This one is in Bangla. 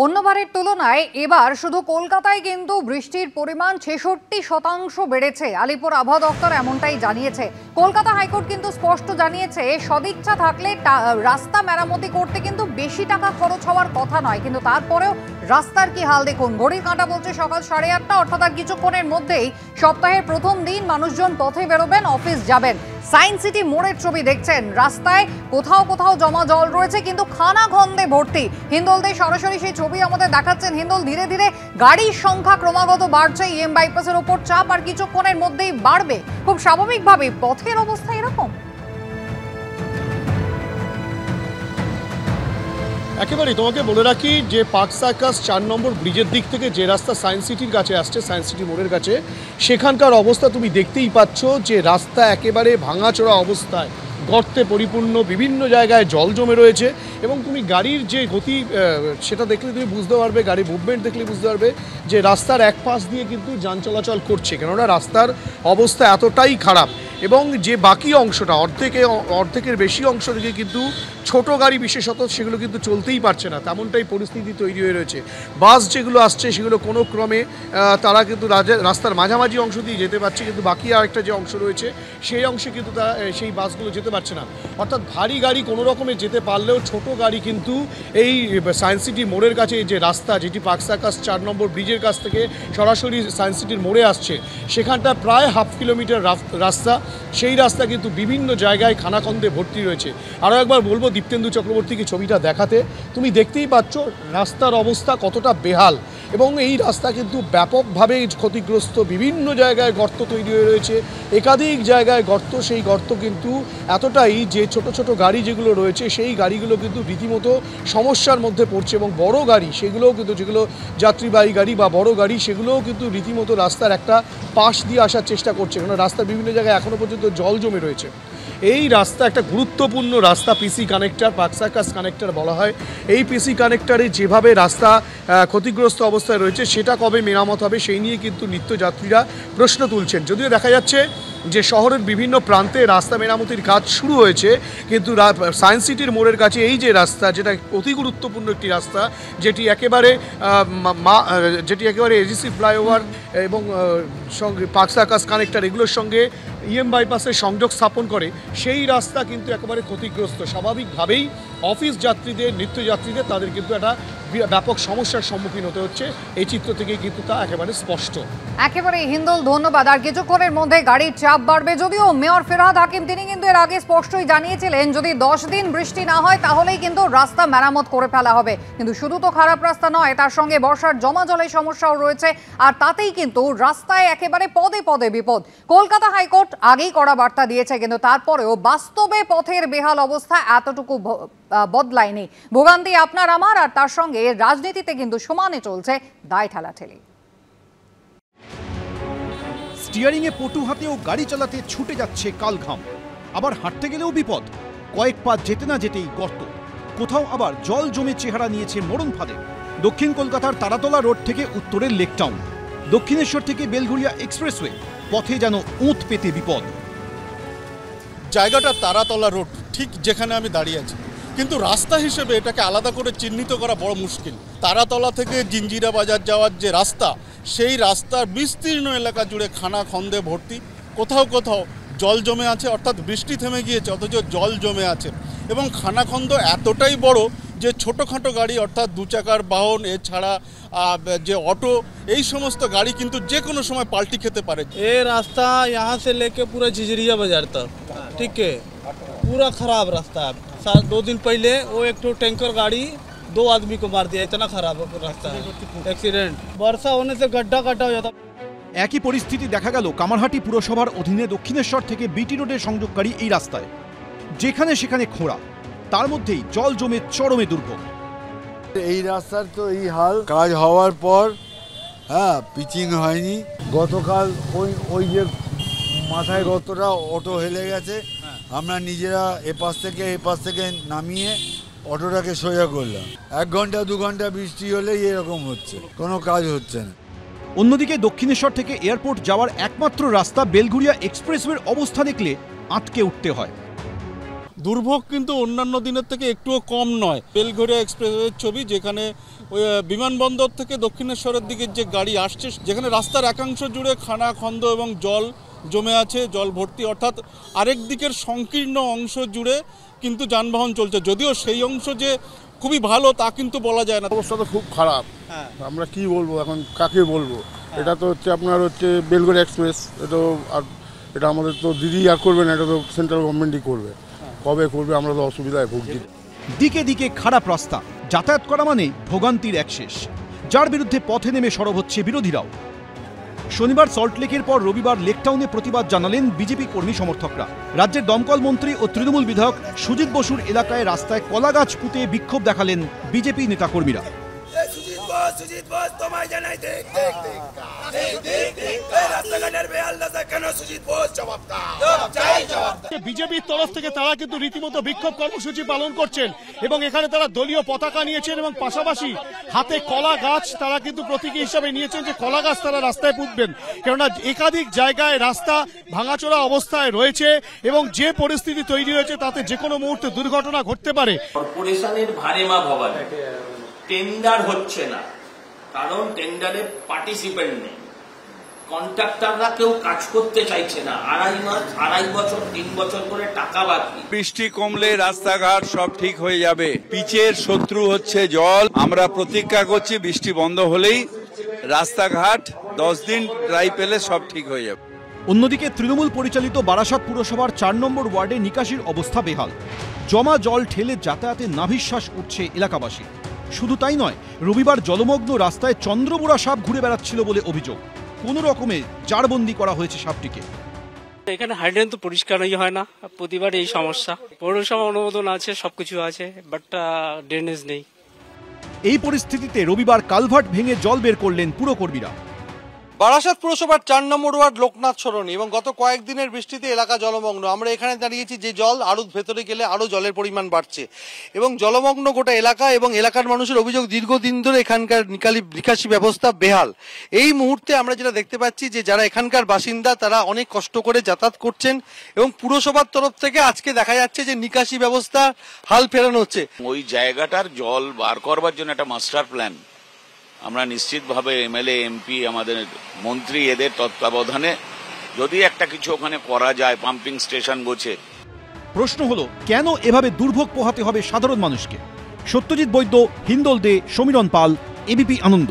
অন্যবারের তুলনায় এবার শুধু কলকাতায় কিন্তু বৃষ্টির পরিমাণ ৬৬% বেড়েছে। আলিপুর আবহাওয়া দপ্তর এমনটাই জানিয়েছে। কলকাতা হাইকোর্ট কিন্তু স্পষ্ট জানিয়েছে, সদিচ্ছা থাকলে রাস্তা মেরামতি করতে কিন্তু বেশি টাকা খরচ হওয়ার কথা নয়, কিন্তু তারপরেও রাস্তার কি হাল দেখুন। ঘড়ির কাঁটা বলছে সকাল 8:30, অর্থাৎ আর কিছুক্ষণের মধ্যেই সপ্তাহের প্রথম দিন মানুষজন পথে বেরোবেন, অফিস যাবেন। সায়েন্স সিটি মোড়ের ছবি দেখছেন, রাস্তায় কোথাও কোথাও জমা জল রয়েছে, কিন্তু খানাখন্দে ভর্তি। হিন্দোলদের সরাসরি সেই ছবি আমাদের দেখাচ্ছেন। হিন্দোল ধীরে ধীরে গাড়ির সংখ্যা ক্রমাগত বাড়ছে, ইএম বাইপাসের ওপর চাপ আর কিছুক্ষণের মধ্যেই বাড়বে। খুব স্বাভাবিকভাবে পথের অবস্থা এরকম। একেবারে তোমাকে বলে রাখি যে পার্ক সার্কাস 4 নম্বর ব্রিজের দিক থেকে যে রাস্তা সায়েন্স সিটির কাছে আসছে, সায়েন্স সিটি মোড়ের কাছে, সেখানকার অবস্থা তুমি দেখতেই পাচ্ছ যে রাস্তা একেবারে ভাঙাচোরা অবস্থায়, গর্তে পরিপূর্ণ, বিভিন্ন জায়গায় জল জমে রয়েছে। এবং তুমি গাড়ির যে গতি সেটা দেখলে তুমি বুঝতে পারবে, গাড়ি মুভমেন্ট দেখলে বুঝতে পারবে যে রাস্তার এক পাশ দিয়ে কিন্তু যান চলাচল করছে, কেননা রাস্তার অবস্থা এতটাই খারাপ। এবং যে বাকি অংশটা, অর্ধেকের বেশি অংশ থেকে কিন্তু ছোট গাড়ি বিশেষত সেগুলো কিন্তু চলতেই পারছে না, তেমনটাই পরিস্থিতি তৈরি হয়ে রয়েছে। বাস যেগুলো আসছে সেগুলো কোনো ক্রমে তারা কিন্তু রাস্তার মাঝামাঝি অংশ দিয়ে যেতে পারছে, কিন্তু বাকি আরেকটা যে অংশ রয়েছে সেই অংশে কিন্তু সেই বাসগুলো যেতে পারছে না। অর্থাৎ ভারী গাড়ি কোনো রকমে যেতে পারলেও ছোট গাড়ি কিন্তু এই সায়েন্স সিটি মোড়ের কাছে যে রাস্তা, যেটি পার্ক সার্কাস 4 নম্বর ব্রিজের কাছ থেকে সরাসরি সায়েন্স সিটির মোড়ে আসছে, সেখানটা প্রায় 1/2 কিলোমিটার রাস্তা। সেই রাস্তা কিন্তু বিভিন্ন জায়গায় খানাখন্দে ভর্তি রয়েছে। আরও একবার বলবো দীপ্তেন্দু চক্রবর্তীকে ছবিটা দেখাতে, তুমি দেখতেই পাচ্ছ রাস্তার অবস্থা কতটা বেহাল। এবং এই রাস্তা কিন্তু ব্যাপকভাবে ক্ষতিগ্রস্ত, বিভিন্ন জায়গায় গর্ত তৈরি হয়ে রয়েছে, একাধিক জায়গায় গর্ত। সেই গর্ত কিন্তু এতটাই যে ছোট ছোট গাড়ি যেগুলো রয়েছে সেই গাড়িগুলো কিন্তু রীতিমতো সমস্যার মধ্যে পড়ছে। এবং বড় গাড়ি সেগুলোও কিন্তু, যেগুলো যাত্রীবাহী গাড়ি বা বড় গাড়ি, সেগুলোও কিন্তু রীতিমতো রাস্তার একটা পাশ দিয়ে আসার চেষ্টা করছে, কারণ রাস্তার বিভিন্ন জায়গায় এখনও পর্যন্ত জল জমে রয়েছে। এই রাস্তা একটা গুরুত্বপূর্ণ রাস্তা, পিসি কানেক্টর, পার্ক সার্কাস কানেক্টর বলা হয়। এই পিসি কানেক্টরে যেভাবে রাস্তা ক্ষতিগ্রস্ত অবস্থায় রয়েছে, সেটা কবে মেরামত হবে সেই নিয়ে কিন্তু নিত্যযাত্রীরা প্রশ্ন তুলছেন। যদিও দেখা যাচ্ছে যে শহরের বিভিন্ন প্রান্তে রাস্তা মেরামতির কাজ শুরু হয়েছে, কিন্তু সায়েন্স সিটির মোড়ের কাছে এই যে রাস্তা, যেটা অতি গুরুত্বপূর্ণ একটি রাস্তা, যেটি একেবারে এজিসি ফ্লাইওভার এবং সঙ্গে পার্ক সার্কাস কানেক্টর এগুলোর সঙ্গে ইএম বাইপাসের সংযোগ স্থাপন করে, সেই রাস্তা কিন্তু একেবারে ক্ষতিগ্রস্ত। স্বাভাবিকভাবেই অফিস যাত্রীদের, নিত্যযাত্রীদের তাদের কিন্তু একটা ব্যাপক সমস্যার সম্মুখীন হতে হচ্ছে। এই চিত্র থেকে কিন্তু তা একেবারে স্পষ্ট। একেবারে হিন্দোল, ধন্যবাদ। আর কিছুক্ষণের মধ্যে গাড়ির চাপ বাড়বে। যদিও মেয়র ফেরহাদ হাকিম তিনি কিন্তু এর আগে স্পষ্টই জানিয়েছিলেন, যদি 10 দিন বৃষ্টি না হয় তাহলেই কিন্তু রাস্তা মেরামত করে ফেলা হবে। কিন্তু শুধু তো খারাপ রাস্তা নয়, তার সঙ্গে বর্ষার জমা জলের সমস্যাও রয়েছে, আর তাতেই কিন্তু রাস্তায় একেবারে পদে পদে বিপদ। কলকাতা হাইকোর্ট আগেই কড়া বার্তা দিয়েছে, কিন্তু তারপরেও বাস্তবে পথের বেহাল অবস্থা এতটুকু বদলায়নি। ভোগান্তি আপনার আমার, আর তার সঙ্গে রাজনীতিতে কিন্তু সমানে চলছে দায় ঠেলাঠেলি। স্টিয়ারিং এ পটু হাতেও গাড়ি চালাতে ছুটে যাচ্ছে কালঘাম, আবার হাঁটতে গেলেও বিপদ। কয়েক পা যেতে না যেতেই গর্ত, কোথাও আবার জল জমে চেহারা নিয়েছে মরণ ফাঁদে। দক্ষিণ কলকাতার তারাতলা রোড থেকে উত্তরের লেক টাউন, দক্ষিণেশ্বর থেকে বেলঘরিয়া এক্সপ্রেসওয়ে, পথে যেন ওঁত পেতে বিপদ। জায়গাটা তারাতলা রোড, ঠিক যেখানে আমি দাঁড়িয়ে আছি, কিন্তু রাস্তা হিসেবে এটাকে আলাদা করে চিহ্নিত করা বড় মুশকিল। তারাতলা থেকে জিঞ্জিরা বাজার যাওয়ার যে রাস্তা, সেই রাস্তার বিস্তীর্ণ এলাকা জুড়ে খানাখন্দে ভর্তি। কোথাও কোথাও জল জমে আছে, অর্থাৎ বৃষ্টি থেমে গিয়েছে অথচ জল জমে আছে। এবং খানাখন্দ এতটাই বড় যে ছোটোখাটো গাড়ি, অর্থাৎ 2 চাকার বাহন, এছাড়া যে অটো, এই সমস্ত গাড়ি কিন্তু যে কোনো সময় পাল্টি খেতে পারে। ये रास्ता यहाँ से लेके पूरा झिझरिया बाजार तक, ठीक है, पूरा खराब रास्ता है। 2 दिन पहले वो एक तो टैंकर गाड़ी 2 आदमी को मार दिया, इतना खराब रास्ता है, एक्सीडेंट। वर्षा होने से गड्ढा गड्ढा हो जाता। একই পরিস্থিতি দেখা গেল কামারহাটি পুরসভার অধীনে দক্ষিণেশ্বর থেকে বিটি রোডের সংযোগকারী এই রাস্তায়। যেখানে সেখানে খোঁড়া, তার মধ্যেই জল জমে চরমে দুর্ভোগ। এই রাস্তার তো এই হাল, কাজ হওয়ার পর পিচিং হয়নি। গতকাল ওই যে মাথায় গর্তটা, অটো হেলে গেছে, আমরা নিজেরা এপাশ থেকে নামিয়ে অটোটাকে সোজা করলাম। 1 ঘন্টা 2 ঘন্টা বৃষ্টি হলেই এরকম হচ্ছে, কোনো কাজ হচ্ছে না। অন্যদিকে দক্ষিণেশ্বর থেকে এয়ারপোর্ট যাওয়ার একমাত্র রাস্তা বেলঘরিয়া এক্সপ্রেসওয়ের অবস্থা দেখলে আটকে উঠতে হয়। দুর্ভোগ কিন্তু অন্যান্য দিনের থেকে একটুও কম নয়। বেলঘরিয়া এক্সপ্রেসওয়ের ছবি, যেখানে ওই বিমানবন্দর থেকে দক্ষিণেশ্বরের দিকে যে গাড়ি আসছে, যেখানে রাস্তার একাংশ জুড়ে খানা খন্দ এবং জল জমে আছে, জল ভর্তি, অর্থাৎ আরেক দিকের সংকীর্ণ অংশ জুড়ে কিন্তু যানবাহন চলছে। যদিও সেই অংশ যে খুবই ভালো তা কিন্তু বলা যায় না। অবস্থা তো খুব খারাপ। আমরা কি বলবো এখন, কাকে বলবো? এটা তো হচ্ছে আপনার হচ্ছে বেলঘরিয়া এক্সপ্রেস, এটা আমাদের তো দিদি আর করবে না, এটা তো সেন্ট্রাল গভর্নমেন্টই করবে। কবে করবে, আমরা তো অসুবিধায় ভুগছি। দিকে দিকে খারাপ রাস্তা, যাতায়াত করা মানে ভোগান্তির এক শেষ, যার বিরুদ্ধে পথে নেমে সরব হচ্ছে বিরোধীরাও। শনিবার সল্টলেকের পর রবিবার লেকটাউনে প্রতিবাদ জানালেন বিজেপি কর্মী সমর্থকরা। রাজ্যের দমকল মন্ত্রী ও তৃণমূল বিধায়ক সুজিত বসুর এলাকায় রাস্তায় কলা গাছ পুঁতে বিক্ষোভ দেখালেন বিজেপি নেতাকর্মীরা। বিজেপির তরফ থেকে তারা কিন্তু রীতিমতো বিক্ষোভ কর্মসূচি পালন করছেন এবং এখানে তারা দলীয় পতাকা নিয়েছেন এবং পাশাপাশি হাতে কলা গাছ তারা কিন্তু প্রতীকী হিসাবে নিয়েছেন যে কলা গাছ তারা রাস্তায় পুঁতবেন, কেননা একাধিক জায়গায় রাস্তা ভাঙাচোরা অবস্থায় রয়েছে এবং যে পরিস্থিতি তৈরি হয়েছে তাতে যে কোনো মুহূর্তে দুর্ঘটনা ঘটতে পারে। কর্পোরেশনের ভারেমা ভবানী টেন্ডার হচ্ছে না, কারণ টেন্ডারে পার্টিসিপেন্ট নেই, কন্ট্রাক্টররা কেউ কাজ করতে চাইছে না, আড়াই বছর 3 বছর করে টাকা বাকি। বৃষ্টি কমলে রাস্তাঘাট সব ঠিক হয়ে যাবে। পিচের শত্রু হচ্ছে জল। আমরা প্রতীক্ষা করছি বৃষ্টি বন্ধ হলেই রাস্তাঘাট 10 দিন ড্রাই পেলে সব ঠিক হয়ে যাবে। অন্যদিকে তৃণমূল পরিচালিত বারাসাত পুরসভার 4 নম্বর ওয়ার্ডে নিকাশির অবস্থা বেহাল। জমা জল ঠেলে যাতায়াতে নাভিশ্বাস উঠছে এলাকাবাসী। শুধু তাই নয়, রবিবার জলমগ্ন রাস্তায় চন্দ্রবোরা সাপ ঘুরে বেড়াচ্ছিল বলে অভিযোগ। কোনো রকমে জারবন্দি করা হয়েছে সাপটিকে। এখানে হাইড্রেন তো পরিষ্কারই হয় না, প্রতিবার এই সমস্যা। পৌরসভা অনুমোদন আছে, সবকিছু আছে, বাট ড্রেনেজ নেই। এই পরিস্থিতিতে রবিবার কালভার্ট ভেঙে জল বের করলেন পুরকর্মীরা। বারাসাত পুরসভার 4 নম্বর ওয়ার্ড লোকনাথ সরণি এবং গত কয়েকদিনের বৃষ্টিতে এলাকা জলমগ্ন। আমরা এখানে দাঁড়িয়েছি, যে জল আরো ভেতরে গেলে আরো জলের পরিমাণ বাড়ছে এবং জলমগ্ন গোটা এলাকা, এবং এলাকার মানুষের অভিযোগ দীর্ঘদিন ধরে এখানকার নিকাশি ব্যবস্থা বেহাল। এই মুহূর্তে আমরা যেটা দেখতে পাচ্ছি যে যারা এখানকার বাসিন্দা তারা অনেক কষ্ট করে যাতায়াত করছেন এবং পুরসভার তরফ থেকে আজকে দেখা যাচ্ছে যে নিকাশি ব্যবস্থা হাল ফেরানো হচ্ছে। ওই জায়গাটার জল বার করবার জন্য একটা মাস্টার প্ল্যান আমরা নিশ্চিতভাবে এমএলএ এমপি আমাদের মন্ত্রী এদের তত্ত্বাবধানে যদি একটা কিছু ওখানে করা যায়, পাম্পিং স্টেশন গোছে। প্রশ্ন হলো, কেন এভাবে দুর্ভোগ পোহাতে হবে সাধারণ মানুষকে? সত্যজিৎ বৈদ্য, হিন্দল দে, সমীরণ পাল, এবিপি আনন্দ।